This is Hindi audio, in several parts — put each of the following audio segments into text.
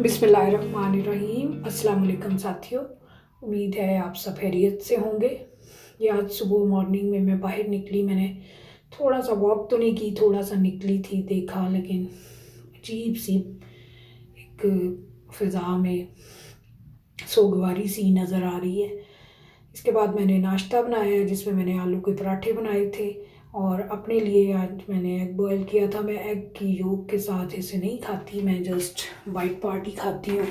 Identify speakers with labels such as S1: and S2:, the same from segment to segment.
S1: बिस्मिल्लाहिर्रहमानिर्रहीम। अस्सलाम वालेकुम साथियों, उम्मीद है आप सब खैरियत से होंगे। ये आज सुबह मॉर्निंग में मैं बाहर निकली, मैंने थोड़ा सा वॉक तो नहीं की, थोड़ा सा निकली थी, देखा लेकिन अजीब सी एक फ़िज़ा में सोगवारी सी नज़र आ रही है। इसके बाद मैंने नाश्ता बनाया जिसमें मैंने आलू के पराठे बनाए थे और अपने लिए आज मैंने एग बॉयल किया था। मैं एग की योक के साथ इसे नहीं खाती, मैं जस्ट वाइट पार्ट ही खाती हूँ।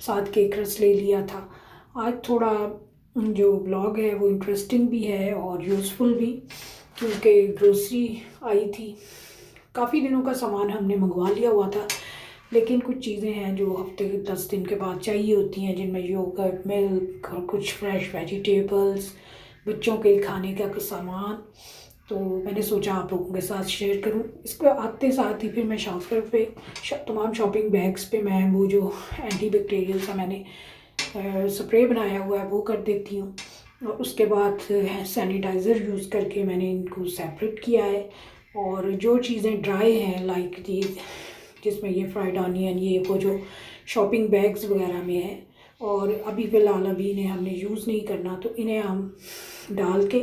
S1: साथ केक रस ले लिया था। आज थोड़ा जो ब्लॉग है वो इंटरेस्टिंग भी है और यूज़फुल भी, क्योंकि ग्रोसरी आई थी। काफ़ी दिनों का सामान हमने मंगवा लिया हुआ था, लेकिन कुछ चीज़ें हैं जो हफ्ते के 10 दिन के बाद चाहिए होती हैं, जिनमें योगर्ट, मिल्क और कुछ फ्रेश वेजिटेबल्स, बच्चों के खाने का कुछ सामान। तो मैंने सोचा आप लोगों के साथ शेयर करूं। इसके आते साथ ही फिर मैं शॉपर पे तमाम शॉपिंग बैग्स पे मैं वो जो एंटी बैक्टीरियल सा मैंने स्प्रे बनाया हुआ है वो कर देती हूँ। और उसके बाद सैनिटाइज़र यूज़ करके मैंने इनको सेपरेट किया है। और जो चीज़ें ड्राई हैं लाइक जिसमें ये फ्राइड ऑनियन, ये वो जो शॉपिंग बैग्स वगैरह में है, और अभी फ़िलहाल अभी इन्हें हमने यूज़ नहीं करना, तो इन्हें हम डाल के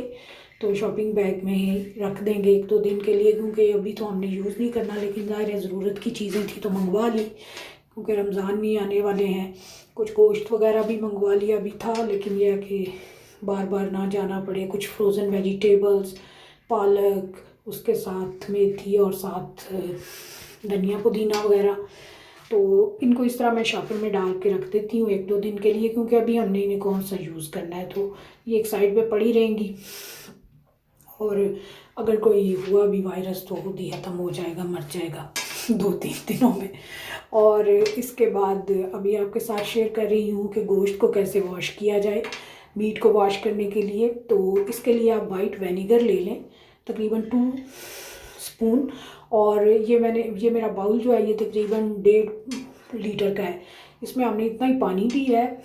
S1: तो शॉपिंग बैग में ही रख देंगे 1-2 दिन के लिए, क्योंकि अभी तो हमने यूज़ नहीं करना। लेकिन ज़ाहिर है ज़रूरत की चीज़ें थी तो मंगवा ली, क्योंकि रमज़ान भी आने वाले हैं। कुछ गोश्त वगैरह भी मंगवा लिया भी था, लेकिन यह है कि बार बार ना जाना पड़े। कुछ फ्रोज़न वेजिटेबल्स, पालक, उसके साथ मेथी और साथ धनिया पुदीना वगैरह, तो इनको इस तरह मैं शॉपर में डाल के रख देती हूँ 1-2 दिन के लिए, क्योंकि अभी हमने इन्हें कौन सा यूज़ करना है, तो ये एक साइड पे पड़ी रहेंगी। और अगर कोई हुआ भी वायरस तो खुद ही ख़त्म हो जाएगा, मर जाएगा 2-3 दिनों में। और इसके बाद अभी आपके साथ शेयर कर रही हूँ कि गोश्त को कैसे वॉश किया जाए। मीट को वॉश करने के लिए तो इसके लिए आप वाइट विनेगर ले लें, तकरीबन 2 स्पून। और ये मेरा बाउल जो है ये तकरीबन 1.5 लीटर का है। इसमें हमने इतना ही पानी दिया है,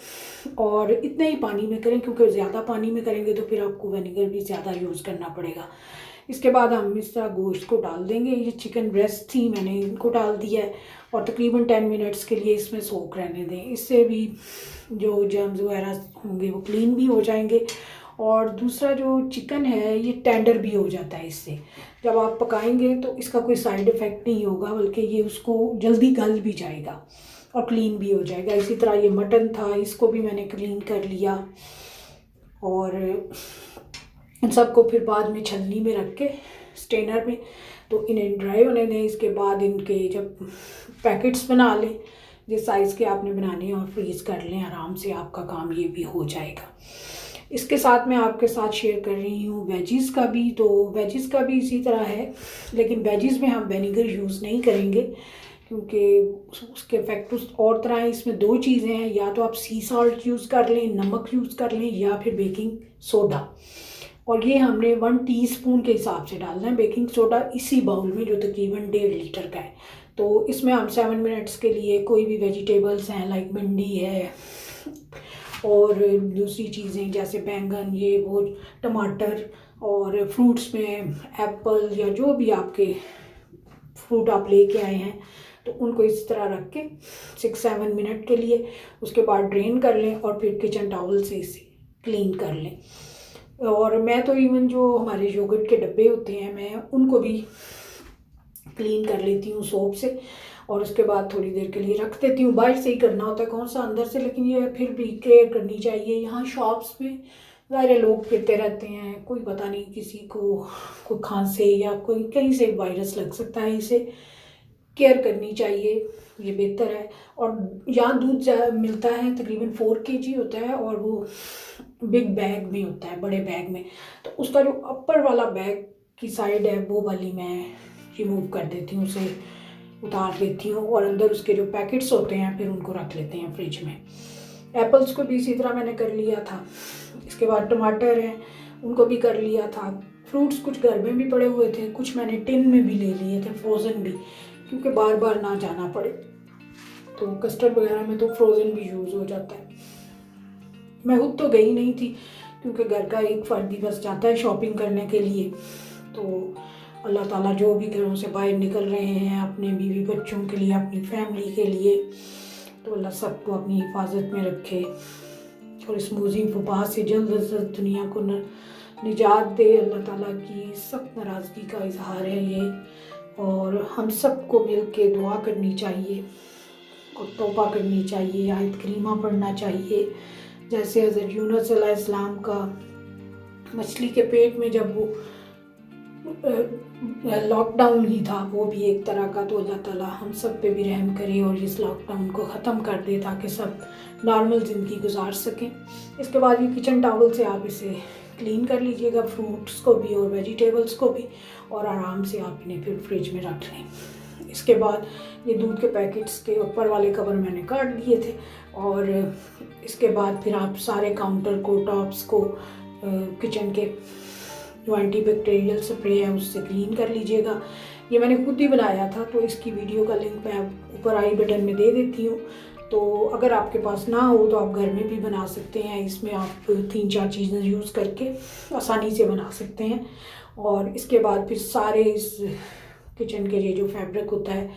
S1: और इतने ही पानी में करें, क्योंकि ज़्यादा पानी में करेंगे तो फिर आपको विनेगर भी ज़्यादा यूज़ करना पड़ेगा। इसके बाद हम इस तरह गोश्त को डाल देंगे। ये चिकन ब्रेस्ट थी, मैंने इनको डाल दिया है और तकरीबन 10 मिनट्स के लिए इसमें सोक रहने दें। इससे भी जो जर्म्स वगैरह होंगे वो क्लीन भी हो जाएंगे। और दूसरा जो चिकन है ये टेंडर भी हो जाता है इससे। जब आप पकाएंगे तो इसका कोई साइड इफ़ेक्ट नहीं होगा, बल्कि ये उसको जल्दी गल भी जाएगा और क्लीन भी हो जाएगा। इसी तरह ये मटन था, इसको भी मैंने क्लीन कर लिया। और इन सबको फिर बाद में छलनी में रख के स्ट्रेनर में तो इन्हें ड्राई होने दें। इसके बाद इनके जब पैकेट्स बना लें जिस साइज़ के आपने बनाने हैं और फ्रीज़ कर लें आराम से, आपका काम ये भी हो जाएगा। इसके साथ मैं आपके साथ शेयर कर रही हूँ वेजिज़ का भी। तो वेजिज़ का भी इसी तरह है, लेकिन वेजिज़ में हम विनेगर यूज़ नहीं करेंगे, क्योंकि उसके इफेक्ट और तरह है। इसमें 2 चीज़ें हैं, या तो आप सी सॉल्ट यूज़ कर लें, नमक यूज़ कर लें, या फिर बेकिंग सोडा। और ये हमने 1 टीस्पून के हिसाब से डालना है बेकिंग सोडा इसी बाउल में, जो तकरीबन 1.5 लीटर का है। तो इसमें हम 7 मिनट्स के लिए कोई भी वेजिटेबल्स हैं लाइक भिंडी है और दूसरी चीज़ें जैसे बैंगन, ये वो, टमाटर, और फ्रूट्स में एप्पल या जो भी आपके फ्रूट आप लेके आए हैं, तो उनको इस तरह रख के 6-7 मिनट के लिए उसके बाद ड्रेन कर लें और फिर किचन टॉवल से इसे क्लीन कर लें। और मैं तो इवन जो हमारे योगर्ट के डब्बे होते हैं मैं उनको भी क्लीन कर लेती हूँ सोप से, और उसके बाद थोड़ी देर के लिए रख देती हूँ। बाहर से ही करना होता है, कौन सा अंदर से, लेकिन ये फिर भी केयर करनी चाहिए। यहाँ शॉप्स में ज़ाहिर लोग फिरते रहते हैं, कोई पता नहीं किसी को कोई खांसे या कोई कहीं से वायरस लग सकता है, इसे केयर करनी चाहिए, ये बेहतर है। और यहाँ दूध मिलता है तकरीबन 4 kg होता है, और वो बिग बैग में होता है, बड़े बैग में। तो उसका जो अपर वाला बैग की साइड है वो वाली मैं रिमूव कर देती हूँ, उसे उतार देती हूँ, और अंदर उसके जो पैकेट्स होते हैं फिर उनको रख लेते हैं फ्रिज में। एप्पल्स को भी इसी तरह मैंने कर लिया था। इसके बाद टमाटर हैं, उनको भी कर लिया था। फ्रूट्स कुछ घर में भी पड़े हुए थे, कुछ मैंने टिन में भी ले लिए थे, फ्रोज़न भी, क्योंकि बार बार ना जाना पड़े। तो कस्टर्ड वगैरह में तो फ्रोज़न भी यूज़ हो जाता है। मैं खुद तो गई नहीं थी, क्योंकि घर का एक फ़र्द ही बस जाता है शॉपिंग करने के लिए। तो अल्लाह ताला जो भी घरों से बाहर निकल रहे हैं अपने बीवी बच्चों के लिए, अपनी फैमिली के लिए, तो अल्लाह सबको अपनी हिफाजत में रखे और इस मुजीब वबा से जल्द अज जल्द दुनिया को निजात दे। अल्लाह ताला की सख्त नाराज़गी का इजहार है ये, और हम सबको मिल के दुआ करनी चाहिए और तौबा करनी चाहिए, आयत करीमा पढ़ना चाहिए। जैसे हज़रत यूनुस अलैहिस्सलाम का मछली के पेट में जब वो लॉकडाउन ही था, वो भी एक तरह का, तो अल्लाह ताला हम सब पे भी रहम करे और इस लॉकडाउन को ख़त्म कर दे ताकि सब नॉर्मल ज़िंदगी गुजार सकें। इसके बाद ये किचन टॉवल से आप इसे क्लीन कर लीजिएगा, फ्रूट्स को भी और वेजिटेबल्स को भी, और आराम से आप इन्हें फिर फ्रिज में रख लें। इसके बाद ये दूध के पैकेट्स के ऊपर वाले कवर मैंने काट दिए थे, और इसके बाद फिर आप सारे काउंटर को, टॉप्स को, किचन के जो एंटीबैक्टीरियल स्प्रे है उससे क्लीन कर लीजिएगा। ये मैंने खुद ही बनाया था, तो इसकी वीडियो का लिंक मैं ऊपर आई बटन में दे देती हूँ। तो अगर आपके पास ना हो तो आप घर में भी बना सकते हैं। इसमें आप 3-4 चीज़ें यूज़ करके आसानी से बना सकते हैं। और इसके बाद फिर सारे इस किचन के ये जो फैब्रिक होता है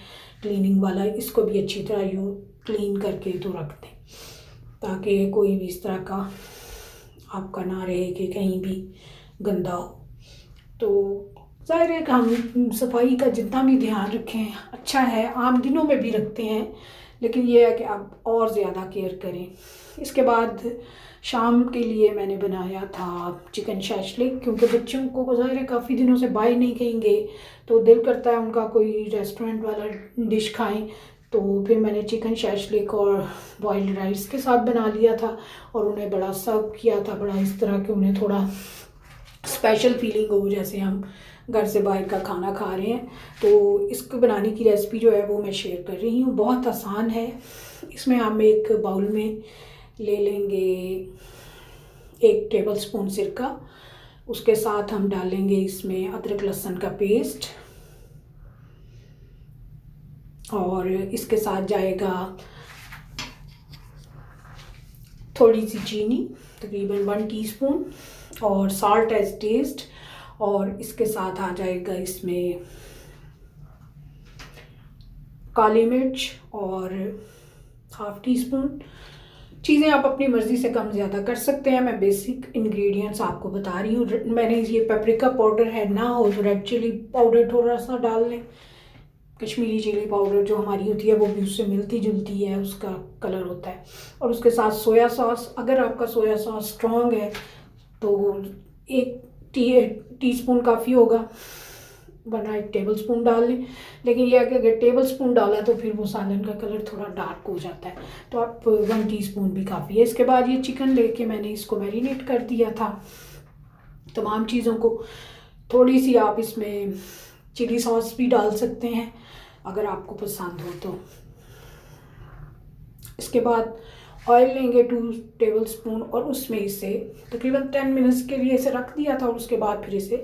S1: क्लीनिंग वाला, इसको भी अच्छी तरह क्लीन करके तो रख दें ताकि कोई भी इस तरह का आपका ना रहे कि कहीं भी गंदा हो। तो ज़ाहिर है कि हम सफाई का जितना भी ध्यान रखें अच्छा है, आम दिनों में भी रखते हैं, लेकिन ये है कि आप और ज़्यादा केयर करें। इसके बाद शाम के लिए मैंने बनाया था चिकन शैशलिक, क्योंकि बच्चों को ज़ाहिर है काफ़ी दिनों से बाहर नहीं कहीं गए, तो दिल करता है उनका कोई रेस्टोरेंट वाला डिश खाएं। तो फिर मैंने चिकन शैशलिक और बॉइल्ड राइस के साथ बना लिया था और उन्हें बड़ा सर्व किया था, बड़ा इस तरह के उन्हें थोड़ा स्पेशल फीलिंग हो जैसे हम घर से बाहर का खाना खा रहे हैं। तो इसको बनाने की रेसिपी जो है वो मैं शेयर कर रही हूँ, बहुत आसान है। इसमें हम एक बाउल में ले लेंगे 1 टेबलस्पून सिरका, उसके साथ हम डालेंगे इसमें अदरक लहसुन का पेस्ट, और इसके साथ जाएगा थोड़ी सी चीनी, तकरीबन 1 टीस्पून, और साल्ट एज टेस्ट, और इसके साथ आ जाएगा इसमें काली मिर्च और 1/2 टीस्पून। चीज़ें आप अपनी मर्ज़ी से कम ज़्यादा कर सकते हैं, मैं बेसिक इंग्रेडिएंट्स आपको बता रही हूँ। मैंने ये पेपरिका पाउडर है, ना हो तो रेड चिली पाउडर थोड़ा सा डाल लें, कश्मीरी चिली पाउडर जो हमारी होती है वो भी उससे मिलती जुलती है, उसका कलर होता है। और उसके साथ सोया सॉस, अगर आपका सोया सॉस स्ट्रॉन्ग है तो 1 टीस्पून काफ़ी होगा, वरना 1 टेबलस्पून डाल लें। लेकिन यह है कि अगर टेबलस्पून डाला तो फिर वो सालन का कलर थोड़ा डार्क हो जाता है, तो आप 1 टीस्पून भी काफ़ी है। इसके बाद ये चिकन लेके मैंने इसको मैरिनेट कर दिया था तमाम चीज़ों को। थोड़ी सी आप इसमें चिली सॉस भी डाल सकते हैं अगर आपको पसंद हो तो। इसके बाद ऑयल लेंगे 2 टेबलस्पून और उसमें इसे तकरीबन 10 मिनट्स के लिए इसे रख दिया था, और उसके बाद फिर इसे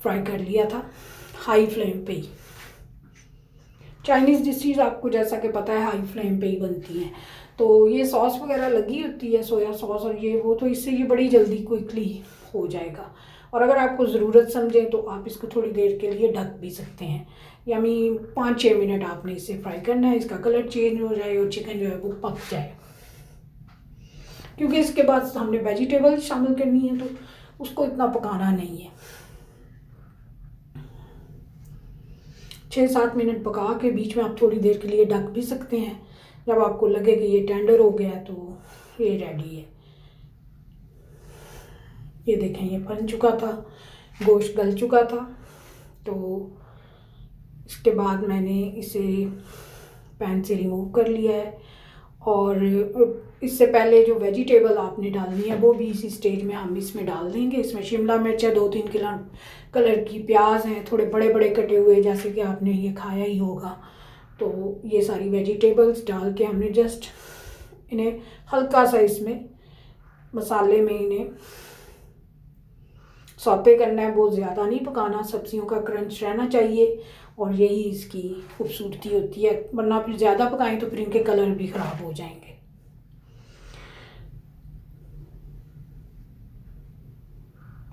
S1: फ्राई कर लिया था हाई फ्लेम पे ही। चाइनीज़ डिशेज आपको जैसा कि पता है हाई फ्लेम पे ही बनती हैं, तो ये सॉस वगैरह लगी होती है सोया सॉस और ये वो, तो इससे ये बड़ी जल्दी क्विकली हो जाएगा। और अगर आपको ज़रूरत समझें तो आप इसको थोड़ी देर के लिए ढक भी सकते हैं, यानी 5-6 मिनट आपने इसे फ्राई करना है, इसका कलर चेंज हो जाए और चिकन जो है वो पक जाए। क्योंकि इसके बाद हमने वेजिटेबल शामिल करनी है तो उसको इतना पकाना नहीं है। 6-7 मिनट पका के बीच में आप थोड़ी देर के लिए ढक भी सकते हैं। जब आपको लगे कि ये टेंडर हो गया तो ये रेडी है। ये देखें ये बन चुका था, गोश्त गल चुका था। तो इसके बाद मैंने इसे पैन से रिमूव कर लिया है, और इससे पहले जो वेजिटेबल आपने डालनी है वो भी इसी स्टेज में हम इसमें डाल देंगे। इसमें शिमला मिर्च है, 2-3 कलर की प्याज हैं, थोड़े बड़े बड़े कटे हुए जैसे कि आपने ये खाया ही होगा। तो ये सारी वेजिटेबल्स डाल के हमने जस्ट इन्हें हल्का सा इसमें मसाले में इन्हें सौते करना है, बहुत ज़्यादा नहीं पकाना, सब्जियों का क्रंच रहना चाहिए, और यही इसकी खूबसूरती होती है। वरना फिर ज़्यादा पकाएं तो फिर इनके कलर भी ख़राब हो जाएंगे।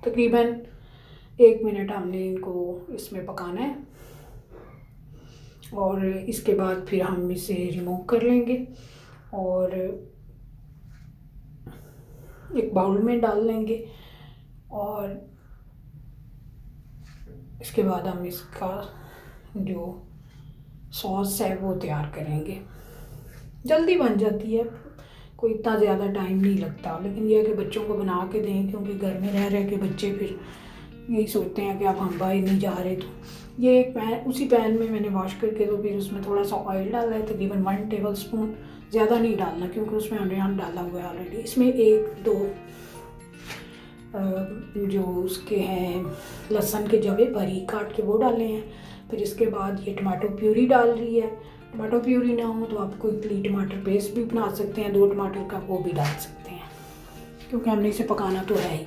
S1: तकरीबन 1 मिनट हमने इनको इसमें पकाना है। और इसके बाद फिर हम इसे रिमूव कर लेंगे और एक बाउल में डाल लेंगे और इसके बाद हम इसका जो सॉस है वो तैयार करेंगे। जल्दी बन जाती है, कोई इतना ज़्यादा टाइम नहीं लगता, लेकिन यह है कि बच्चों को बना के दें, क्योंकि घर में रह रह के बच्चे फिर यही सोचते हैं कि अब हम बाहर नहीं जा रहे। तो ये एक पैन, उसी पैन में मैंने वॉश करके तो फिर उसमें थोड़ा सा ऑयल डाला है, तकरीबन 1 टेबल स्पून, ज़्यादा नहीं डालना क्योंकि उसमें अनियन डाला हुआ है ऑलरेडी। इसमें 1-2 जो उसके हैं लहसुन के जवे बारीक काट के वो डाले हैं। फिर इसके बाद ये टमाटो प्यूरी डाल रही है। टमाटो प्यूरी ना हो तो आप कोई प्ली टमाटर पेस्ट भी बना सकते हैं, 2 टमाटर का, वो भी डाल सकते हैं क्योंकि हमने इसे पकाना तो है ही।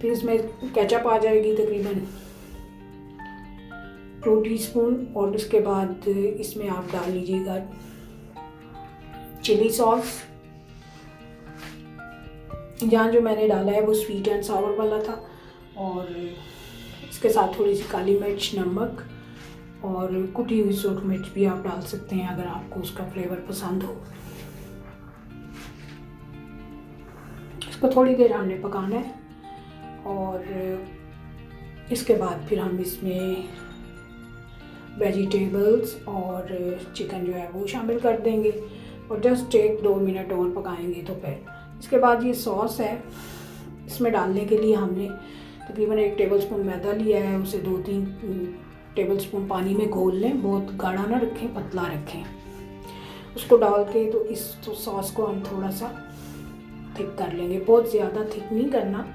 S1: फिर इसमें केचप आ जाएगी तकरीबन 2 टीस्पून और उसके बाद इसमें आप डाल लीजिएगा चिली सॉस। यहाँ जो मैंने डाला है वो स्वीट एंड सावर वाला था और इसके साथ थोड़ी सी काली मिर्च, नमक और कुटी हुई सूरख मिर्च भी आप डाल सकते हैं अगर आपको उसका फ्लेवर पसंद हो। इसको थोड़ी देर हमने पकाना है और इसके बाद फिर हम इसमें वेजिटेबल्स और चिकन जो है वो शामिल कर देंगे और जस्ट 1-2 मिनट और पकाएंगे। तो फिर इसके बाद ये सॉस है, इसमें डालने के लिए हमने तकरीबन 1 टेबलस्पून मैदा लिया है, उसे 2-3 टेबलस्पून पानी में घोल लें, बहुत गाढ़ा ना रखें, पतला रखें। उसको डाल के तो इस सॉस को हम थोड़ा सा थिक कर लेंगे, बहुत ज़्यादा थिक नहीं करना,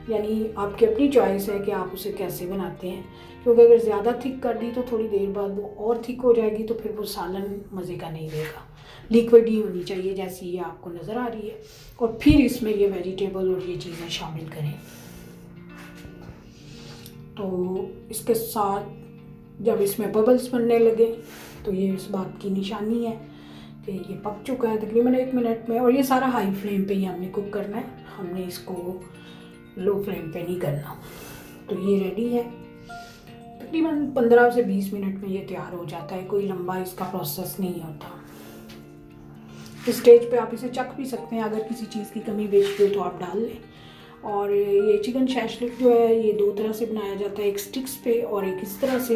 S1: यानी आपकी अपनी चॉइस है कि आप उसे कैसे बनाते हैं, क्योंकि अगर ज़्यादा थिक कर दी तो थोड़ी देर बाद वो और थिक हो जाएगी, तो फिर वो सालन मज़े का नहीं देगा। लिक्विड ही होनी चाहिए जैसी ये आपको नज़र आ रही है। और फिर इसमें ये वेजिटेबल और ये चीज़ें शामिल करें। तो इसके साथ जब इसमें बबल्स बनने लगे तो ये इस बात की निशानी है कि ये पक चुका है तकरीबन 1 मिनट में। और ये सारा हाई फ्लेम पे ही हमने कुक करना है, हमने इसको लो फ्लेम पे नहीं करना। तो ये रेडी है, तकरीबन 15 से 20 मिनट में ये तैयार हो जाता है, कोई लंबा इसका प्रोसेस नहीं होता। इस स्टेज पे आप इसे चख भी सकते हैं, अगर किसी चीज़ की कमी बेचती हो तो आप डाल लें। और ये चिकन शैशलिक जो है ये 2 तरह से बनाया जाता है, एक स्टिक्स पे और एक इस तरह से।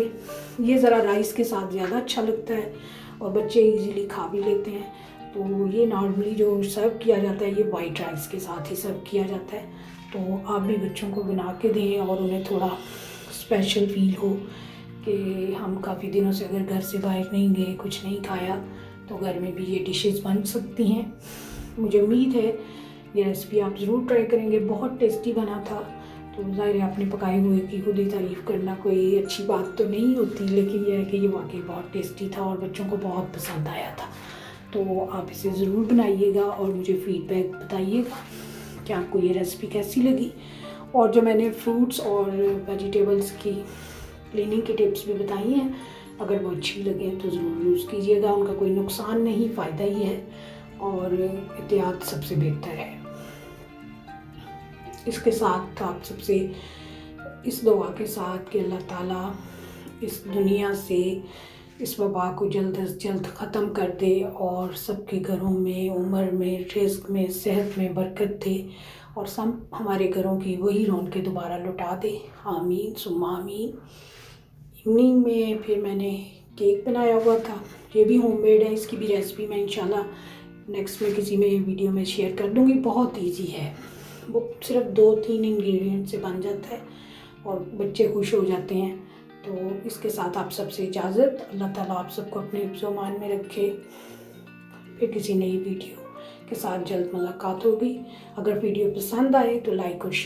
S1: ये ज़रा राइस के साथ ज़्यादा अच्छा लगता है और बच्चे इजीली खा भी लेते हैं। तो ये नॉर्मली जो सर्व किया जाता है ये वाइट राइस के साथ ही सर्व किया जाता है। तो आप भी बच्चों को बना के दें और उन्हें थोड़ा स्पेशल फील हो कि हम काफ़ी दिनों से अगर घर से बाहर नहीं गए, कुछ नहीं खाया, तो घर में भी ये डिशेस बन सकती हैं। मुझे उम्मीद है ये रेसिपी आप ज़रूर ट्राई करेंगे, बहुत टेस्टी बना था। तो ज़ाहिर है अपने पकाए हुए की खुद ही तारीफ़ करना कोई अच्छी बात तो नहीं होती, लेकिन यह है कि ये वाकई बहुत टेस्टी था और बच्चों को बहुत पसंद आया था। तो आप इसे ज़रूर बनाइएगा और मुझे फ़ीडबैक बताइएगा कि आपको ये रेसिपी कैसी लगी। और जो मैंने फ्रूट्स और वेजिटेबल्स की क्लीनिंग की टिप्स भी बताई हैं, अगर वो अच्छी लगे तो ज़रूर यूज़ कीजिएगा, उनका कोई नुकसान नहीं, फ़ायदा ही है और एहतियात सबसे बेहतर है। इसके साथ आप सबसे इस दुआ के साथ कि अल्लाह ताला इस दुनिया से इस वबा को जल्द से जल्द ख़त्म कर दे और सबके घरों में, उम्र में, रिज़्क़ में, सेहत में बरकत दे और सब हमारे घरों की वही रौनकें दोबारा लौटा दे। आमीन सुम्मा आमीन। इवनिंग में फिर मैंने केक बनाया हुआ था, ये भी होममेड है, इसकी भी रेसिपी मैं इंशाल्लाह नेक्स्ट में किसी में वीडियो में शेयर कर दूँगी। बहुत ईजी है, वो सिर्फ 2-3 इंग्रेडिएंट से बन जाता है और बच्चे खुश हो जाते हैं। तो इसके साथ आप सबसे इजाज़त, अल्लाह ताला आप सबको अपने हिफ्ज़-ओ-मान में रखे। फिर किसी नई वीडियो के साथ जल्द मुलाकात होगी। अगर वीडियो पसंद आए तो लाइक और शेयर